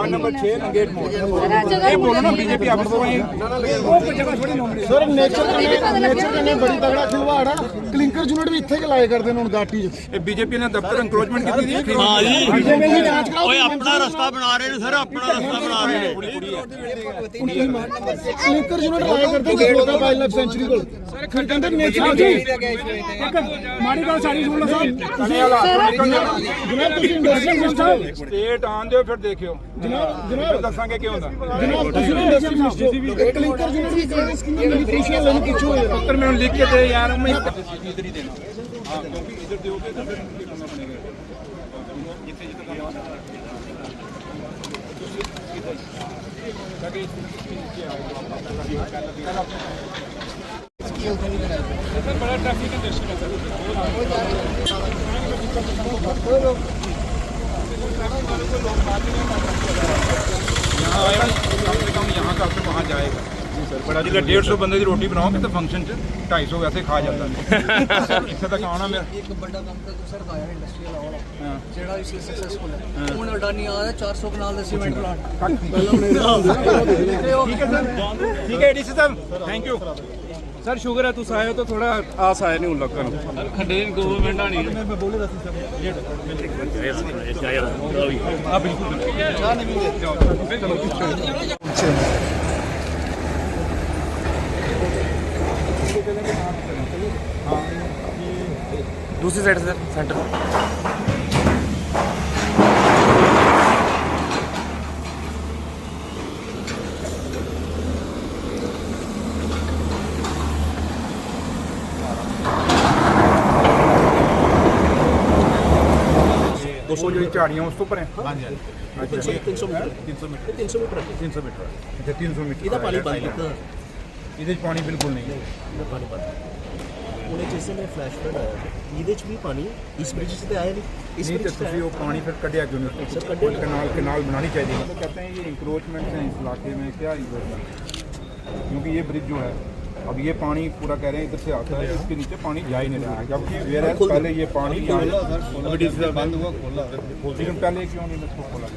मकान नंबर 6 नंगेट मोड़। ये बोलो ना बीजेपी ऑफिस वहीं वो जगह थोड़ी नॉमिनेशन सर नेचर ने बड़ी तगड़ा खिलवाड़ है। क्लिंकर यूनिट भी इत्थे लाए करते हैं घाटी च। बीजेपी ने दफ्तर एनक्रोचमेंट की थी। हाँ जी बीजेपी की जांच कराओ। ओए अपना रास्ता बना रहे हैं सर, अपना रास्ता बना रहे हैं। क्लिंकर यूनिट लाए करते हैं छोटा वाइल्ड लाइफ सेंचुरी को। सर कहते नेचर माड़ी गल सारी सुन लो साहब। जनाब ਤੁਸੀਂ ਇੰਡਸਟਰੀ ਮਿਨਿਸਟਰ स्टेट आन दो फिर देखियो जनाब दसांगे क्यों होंदा। जनाब ਤੁਸੀਂ ਇੰਡਸਟਰੀ ਮਿਨਿਸਟਰ क्लिंकर यूनिट की सर्विस की मेरी पूछिए लेने पूछो उत्तर में लिख के दे यार मैं इधर ही देना। हां क्योंकि इधर दोगे तो फिर उनके करना पड़ेगा। जितने जितना बड़ा ट्रैफिक कंजेशन है सर। यहाँ आएगा कम से कम यहाँ का फिर वहाँ जाएगा। बड़ा जिला 150 बंदे की रोटी बनाओगे तो फंक्शन च 250 वैसे खा जाता है। इसे तक आना मेरा एक बड़ा काम तो सर आया इंडस्ट्रियल वाला जेड़ा इसलिए सक्सेसफुल है ਹੁਣ ਅਡਾਨੀ ਆ ਰਿਹਾ 400 ਕਨਾਲ ਦਾ ਸੀਮੈਂਟ ਪਲਾਂਟ। ठीक है डीसी साहब थैंक यू सर शुगर है तुस आए हो तो थोड़ा आस आया नहीं उन लोगों को खड्डे गवर्नमेंट आनी है। मैं बोले दस सर हाँ बिल्कुल दूसरी साइड से सेंटर वो जो झाड़ियाँ उस तो ऊपर हैं। हाँ जी 300 मीटर 300 मीटर 300 मीटर अच्छा 300 मीटर ਇਹਦਾ ਪਾਣੀ ਬੰਦ ਕੀਤਾ ਇਹਦੇ 'ਚ ਪਾਣੀ ਬਿਲਕੁਲ ਨਹੀਂ ਹੈ। ਇਹਦਾ ਪਾਣੀ ਬੰਦ ਉਹਨੇ ਜਿਸ ਸਮੇਂ ਫਲੈਸ਼ ਫਲੱਡ ਆਇਆ ਇਹਦੇ 'ਚ ਵੀ ਪਾਣੀ ਇਸ ਬ੍ਰਿਜ 'ਤੇ ਆਇਆ नहीं इस नहीं तो ब्रिज तुझे वो पानी फिर कटिया क्यों नहीं? सर, कटिया नहीं। कनाल बनानी चाहिए। तो कहते हैं ये इंक्रोचमेंट है इस इलाके में क्या इंक्रोचमेंट, क्योंकि ये ब्रिज जो है अब ये पानी पूरा कह रहे हैं इधर से आता है इसके नीचे पानी जा ही नहीं रहा है, जबकि पहले ये पानी बंद हुआ खोला लेकिन पहले क्यों नहीं इसको खोला?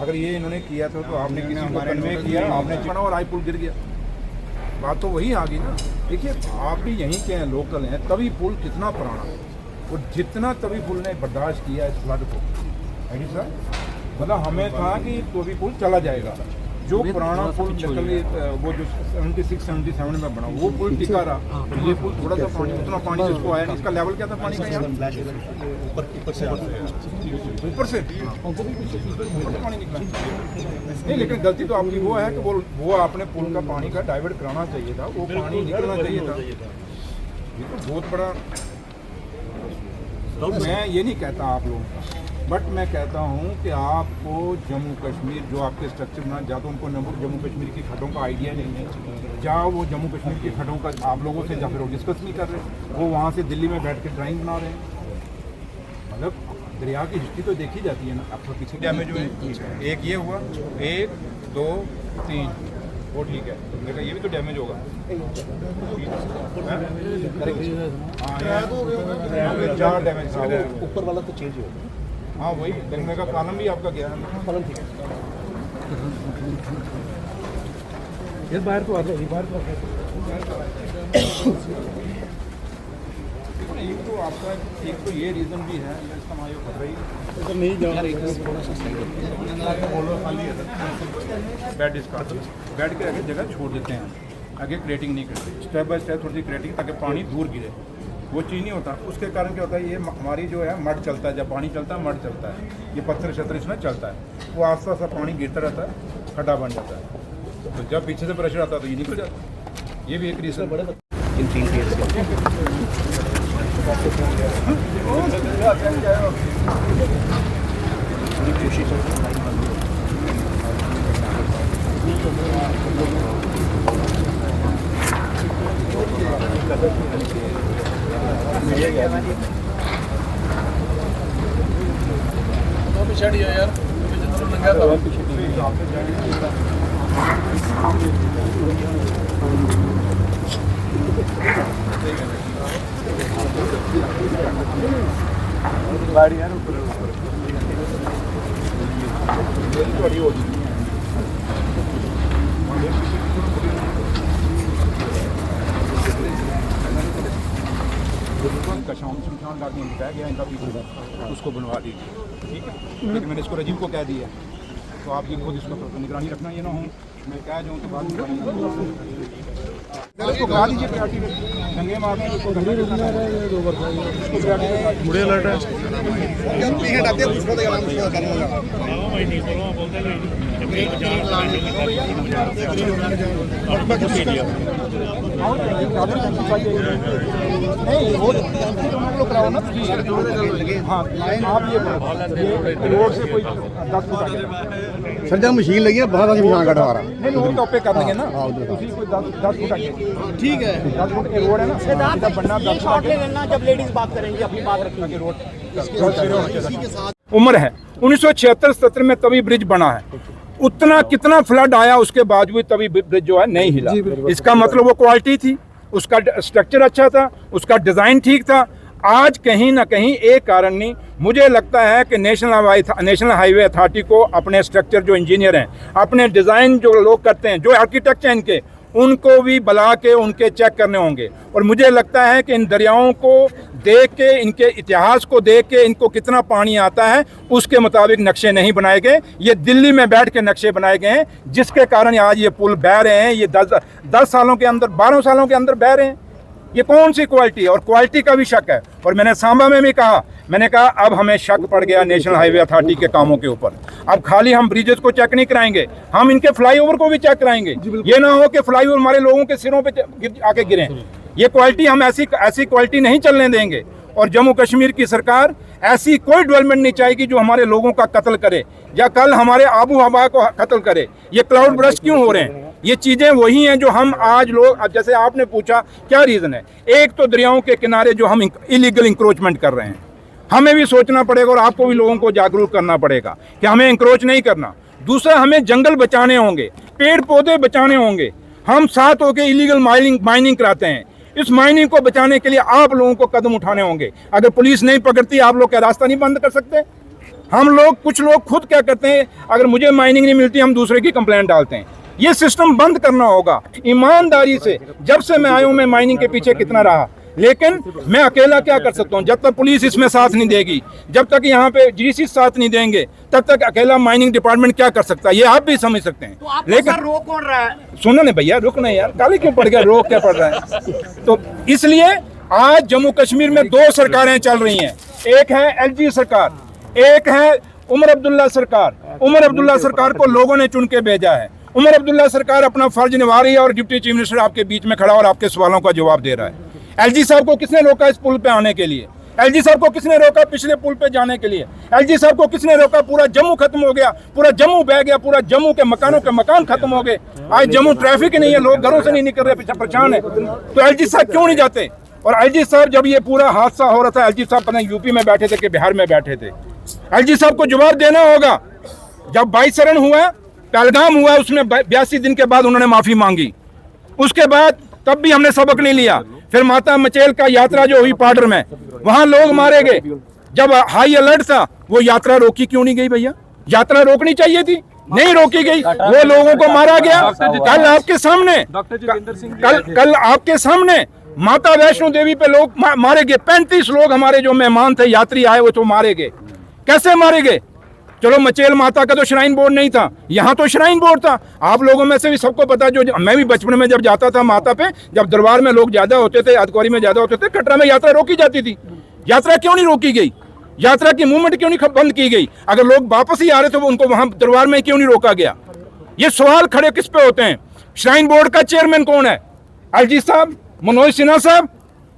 अगर ये इन्होंने किया तो आपने किसी में किया आपने चुना और आज पुल गिर गया। बात तो वही आ गई ना। देखिए आप भी यहीं के हैं लोकल हैं, तभी पुल कितना पुराना है और जितना तभी पुल ने बर्दाश्त किया इस फ्लड को है सर। मतलब हमें था कि तो भी पुल चला जाएगा। जो पुराना पुल वो जो 76-77 में बना वो पुल टिका रहा, ये पुल थोड़ा सा पानी उतना पानी जिसको आया इसका लेवल क्या था पानी का यहाँ ऊपर से पानी निकला नहीं। लेकिन गलती तो आपकी वो है कि वो आपने पुल का पानी का डाइवर्ट कराना चाहिए था, वो पानी निकलना चाहिए था। ये तो बहुत बड़ा तो मैं ये नहीं कहता आप लोगों का, बट मैं कहता हूँ कि आपको जम्मू कश्मीर जो आपके स्ट्रक्चर बना जा तो उनको जम्मू कश्मीर की खड्डों का आइडिया नहीं है, क्या वो जम्मू कश्मीर की खड्डों का आप लोगों से या फिर वो डिस्कस नहीं कर रहे, वो वहाँ से दिल्ली में बैठ के ड्राइंग बना रहे हैं। मतलब दरिया की हिस्ट्री तो देखी जाती है ना। आपको पीछे डैमेज हुए एक ये हुआ 1 2 3 वो ठीक है, देखा ये भी तो डैमेज होगा। चार डैमेज ऊपर वाला तो चेंज होगा। हाँ वही देखने का कॉलम भी आपका गया है। कॉलम ठीक है ये बाहर तो आ रहा है, बाहर तो एक तो आपका एक तो ये रीज़न भी है इसका रही नहीं जाओ बेड इसका बेड के आगे जगह छोड़ देते हैं, आगे क्रेटिंग नहीं करते, स्टेप बाय स्टेप थोड़ी सी क्रेटिंग ताकि पानी दूर गिरे। वो चीज़ नहीं होता, उसके कारण क्या होता है ये हमारी जो है मड चलता है, जब पानी चलता है मड चलता है, ये पत्थर शत्र इसमें चलता है, वो आस्ता आस्ता पानी गिरता रहता है, खड्डा बन जाता है। तो जब पीछे से प्रेशर आता है तो ये निकल जाता है। ये भी एक रीज़न बड़े इन 3 ईयर्स कोशिश पिछाड़ियो यार लंगा था गाड़ी है ना ऊपर ਤੁਹਾਡੀ ਹੋ ਚੁੱਕੀ है शमशान घाट में बह गया इनका भी उसको बनवा दीजिए, ठीक है। लेकिन मैंने इसको राजीव को कह दिया, तो आप ये खुद इसको निगरानी रखना, ये ना हो मैं कह जाऊँ तो बाद में इसको करा दीजिए प्रायोरिटी दंगे मारने इसको मुड़े अलर्ट है नहीं वो कराओ ना। हाँ आप ये रोड से कोई 10 फुट आगे सर जब मशीन लगी है बहुत अच्छी निशान काटा रहा नहीं लोग टॉपे कर देंगे ना, उसी कोई 10 फुट आगे, ठीक है। 10 फुट के रोड है ना, सीधा बनना 10 फुट आगे जब लेडीज बात करेंगी अपनी बात रखेंगे। रोड उम्र है 1976-77 में तभी ब्रिज बना है, उतना कितना फ्लड आया उसके बावजूद तभी ब्रिज जो है नहीं हिला। इसका मतलब वो क्वालिटी थी, उसका स्ट्रक्चर अच्छा था, उसका डिजाइन ठीक था। आज कहीं ना कहीं एक कारण नहीं, मुझे लगता है कि नेशनल हाईवे अथॉरिटी को अपने स्ट्रक्चर जो इंजीनियर हैं, अपने डिज़ाइन जो लोग करते हैं, जो आर्किटेक्ट हैं इनके, उनको भी बुला के उनके चेक करने होंगे। और मुझे लगता है कि इन दरियाओं को देख के, इनके इतिहास को देख के, इनको कितना पानी आता है उसके मुताबिक नक्शे नहीं बनाए गए। ये दिल्ली में बैठ के नक्शे बनाए गए हैं, जिसके कारण आज ये पुल बह रहे हैं। ये 10 सालों के अंदर, 12 सालों के अंदर बह रहे हैं। ये कौन सी क्वालिटी है? और क्वालिटी का भी शक है। और मैंने सांबा में भी कहा, मैंने कहा अब हमें शक पड़ गया नेशनल हाईवे अथॉरिटी के कामों के ऊपर। अब खाली हम ब्रिजेस को चेक नहीं कराएंगे, हम इनके फ्लाईओवर को भी चेक कराएंगे। ये ना हो कि फ्लाईओवर हमारे लोगों के सिरों पे आके गिरे। ये क्वालिटी हम ऐसी क्वालिटी नहीं चलने देंगे। और जम्मू कश्मीर की सरकार ऐसी कोई डेवलपमेंट नहीं चाहेगी जो हमारे लोगों का कत्ल करे या कल हमारे आबू हवा को कत्ल करे। ये क्लाउड ब्रस्ट क्यों हो रहे हैं? ये चीज़ें वही हैं जो हम आज लोग, जैसे आपने पूछा क्या रीज़न है, एक तो दरियाओं के किनारे जो हम इलीगल इंक्रोचमेंट कर रहे हैं, हमें भी सोचना पड़ेगा और आपको भी लोगों को जागरूक करना पड़ेगा कि हमें इंक्रोच नहीं करना। दूसरा, हमें जंगल बचाने होंगे, पेड़ पौधे बचाने होंगे। हम साथ होकर इलीगल माइनिंग कराते हैं। इस माइनिंग को बचाने के लिए आप लोगों को कदम उठाने होंगे। अगर पुलिस नहीं पकड़ती, आप लोग क्या रास्ता नहीं बंद कर सकते? हम लोग, कुछ लोग खुद क्या करते हैं, अगर मुझे माइनिंग नहीं मिलती हम दूसरे की कंप्लेंट डालते हैं। ये सिस्टम बंद करना होगा ईमानदारी से। जब से मैं आया हूं मैं माइनिंग के पीछे कितना रहा, लेकिन मैं अकेला क्या कर सकता हूं? जब तक पुलिस इसमें साथ नहीं देगी, जब तक यहाँ पे GC साथ नहीं देंगे, तब तक अकेला माइनिंग डिपार्टमेंट क्या कर सकता है, ये आप भी समझ सकते हैं। तो आपको लेकिन सर रोक कौन रहा है? सुनो ना भैया, रुक नहीं यार, काले क्यों पड़ गया, रोक क्या पड़ रहा है? तो इसलिए आज जम्मू कश्मीर में 2 सरकारें चल रही हैं। एक है LG सरकार, एक है उमर अब्दुल्ला सरकार। उमर अब्दुल्ला सरकार को लोगों ने चुन के भेजा है। उमर अब्दुल्ला सरकार अपना फर्ज निभा रही है और डिप्टी चीफ मिनिस्टर आपके बीच में खड़ा और आपके सवालों का जवाब दे रहा है। LG साहब को किसने रोका इस पुल पे आने के लिए? LG साहब को किसने रोका पिछले पुल पे जाने के लिए? LG साहब को किसने रोका? पूरा जम्मू खत्म हो गया, पूरा जम्मू बह गया, पूरा जम्मू के मकान खत्म हो गए। आज जम्मू ट्रैफिक ही नहीं है, लोग घरों से नहीं निकल रहे, परेशान है। तो LG साहब क्यों नहीं जाते? और LG साहब, जब ये पूरा हादसा हो रहा था, LG साहब पता नहीं यूपी में बैठे थे कि बिहार में बैठे थे। LG साहब को जवाब देना होगा। जब 22 चरण हुआ, पहलगाम हुआ, उसमें 82 दिन के बाद उन्होंने माफी मांगी। उसके बाद तब भी हमने सबक नहीं लिया। फिर माता मचेल का यात्रा जो हुई पाडर में, वहां लोग मारे गए। जब हाई अलर्ट था, वो यात्रा रोकी क्यों नहीं गई भैया? यात्रा रोकनी चाहिए थी, नहीं रोकी गई, वो लोगों को मारा गया। कल आपके सामने, कल आपके सामने माता वैष्णो देवी पे लोग मारे गए। 35 लोग हमारे जो मेहमान थे, यात्री आए, वो तो मारे गए। कैसे मारे गए? चलो मचेल माता का तो श्राइन बोर्ड नहीं था, यहाँ तो श्राइन बोर्ड था। आप लोगों में से भी सबको पता, जो मैं भी बचपन में जब जाता था माता पे, जब दरबार में लोग ज्यादा होते थे, अदकौरी में ज्यादा होते थे, कटरा में यात्रा रोकी जाती थी। यात्रा क्यों नहीं रोकी गई? यात्रा की मूवमेंट क्यों नहीं बंद की गई? अगर लोग वापस ही आ रहे थे, उनको वहां दरबार में क्यों नहीं रोका गया? ये सवाल खड़े किस पे होते हैं? श्राइन बोर्ड का चेयरमैन कौन है? LG साहब, मनोज सिन्हा साहब?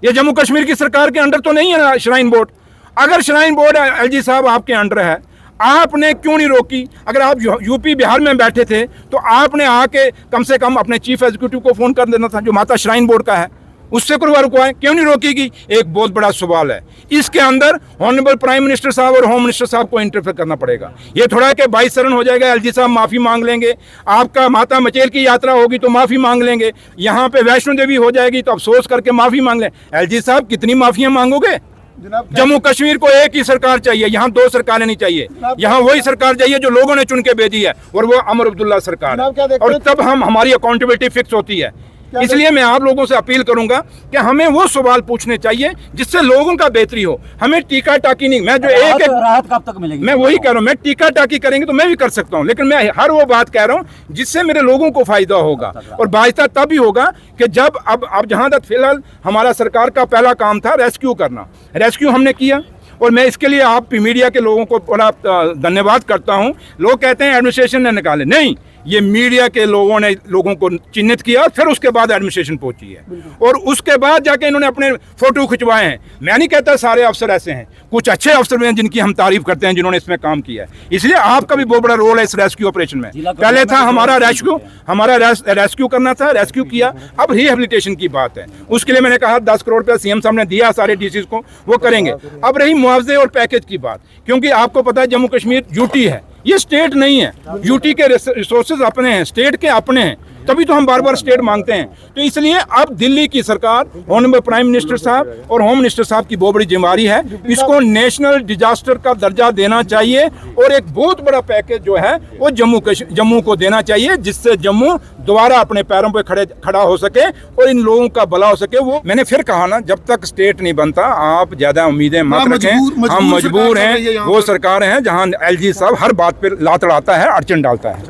ये जम्मू कश्मीर की सरकार के अंडर तो नहीं है ना श्राइन बोर्ड? अगर श्राइन बोर्ड LG साहब आपके अंडर है, आपने क्यों नहीं रोकी? अगर आप यूपी बिहार में बैठे थे तो आपने आके कम से कम अपने चीफ एग्जीक्यूटिव को फोन कर देना था, जो माता श्राइन बोर्ड का है, उससे रुकवाएं, क्यों नहीं रोकेगी? एक बहुत बड़ा सवाल है। इसके अंदर ऑनरेबल प्राइम मिनिस्टर साहब और होम मिनिस्टर साहब को इंटरफेयर करना पड़ेगा। ये थोड़ा कि 22 चरण हो जाएगा, LG साहब माफी मांग लेंगे, आपका माता मचेल की यात्रा होगी तो माफी मांग लेंगे, यहाँ पे वैष्णो देवी हो जाएगी तो अफसोस करके माफी मांग लें। LG साहब कितनी माफियां मांगोगे? जम्मू कश्मीर को एक ही सरकार चाहिए, यहाँ दो सरकारें नहीं चाहिए। यहाँ वही सरकार चाहिए जो लोगों ने चुन के भेजी है, और वो अमर अब्दुल्ला सरकार है। और तब हमारी अकाउंटेबिलिटी फिक्स होती है। इसलिए मैं आप लोगों से अपील करूंगा कि हमें वो सवाल पूछने चाहिए जिससे लोगों का बेहतरी हो। हमें टीका टाकी नहीं, मैं जो एक राहत कब तक मिलेगी? मैं वही कह रहा हूँ, मैं टीका टाकी करेंगे तो मैं भी कर सकता हूँ, लेकिन मैं हर वो बात कह रहा हूँ जिससे मेरे लोगों को फायदा होगा। और बाइस्ता तब ही होगा कि जब अब जहां तक फिलहाल हमारा सरकार का पहला काम था रेस्क्यू करना, रेस्क्यू हमने किया। और मैं इसके लिए आप मीडिया के लोगों को बड़ा धन्यवाद करता हूं। लोग कहते हैं एडमिनिस्ट्रेशन ने निकाले, नहीं, ये मीडिया के लोगों ने लोगों को चिन्हित किया, फिर उसके बाद एडमिनिस्ट्रेशन पहुंची है, और उसके बाद जाके इन्होंने अपने फोटो खिंचवाए हैं। मैं नहीं कहता सारे अफसर ऐसे हैं, कुछ अच्छे अफसर हैं जिनकी हम तारीफ करते हैं, जिन्होंने इसमें काम किया है। इसलिए आपका भी बहुत बड़ा रोल है इस रेस्क्यू ऑपरेशन में। पहले था हमारा रेस्क्यू करना था, रेस्क्यू किया, अब रिहेबिलिटेशन की बात है। उसके लिए मैंने कहा 10 करोड़ रुपया सीएम साहब ने दिया सारे डीसीज को, वो करेंगे। अब रही मुआवजे और पैकेज की बात, क्योंकि आपको पता है जम्मू कश्मीर यूटी है, ये स्टेट नहीं है। यूटी के रिसोर्सेज अपने हैं, स्टेट के अपने हैं, तभी तो हम बार बार स्टेट मांगते हैं। तो इसलिए अब दिल्ली की सरकार, ऑनरेबल प्राइम मिनिस्टर साहब और होम मिनिस्टर साहब की बहुत बड़ी जिम्मेदारी है, इसको नेशनल डिजास्टर का दर्जा देना चाहिए, और एक बहुत बड़ा पैकेज जो है वो जम्मू को देना चाहिए, जिससे जम्मू दोबारा अपने पैरों पर खड़ा हो सके और इन लोगों का भला हो सके। वो मैंने फिर कहा ना, जब तक स्टेट नहीं बनता आप ज्यादा उम्मीदें मत रखें। हम मजबूर हैं, वो सरकार है जहां एलजी साहब हर बात पर लात अड़ाता है, अड़चन डालता है।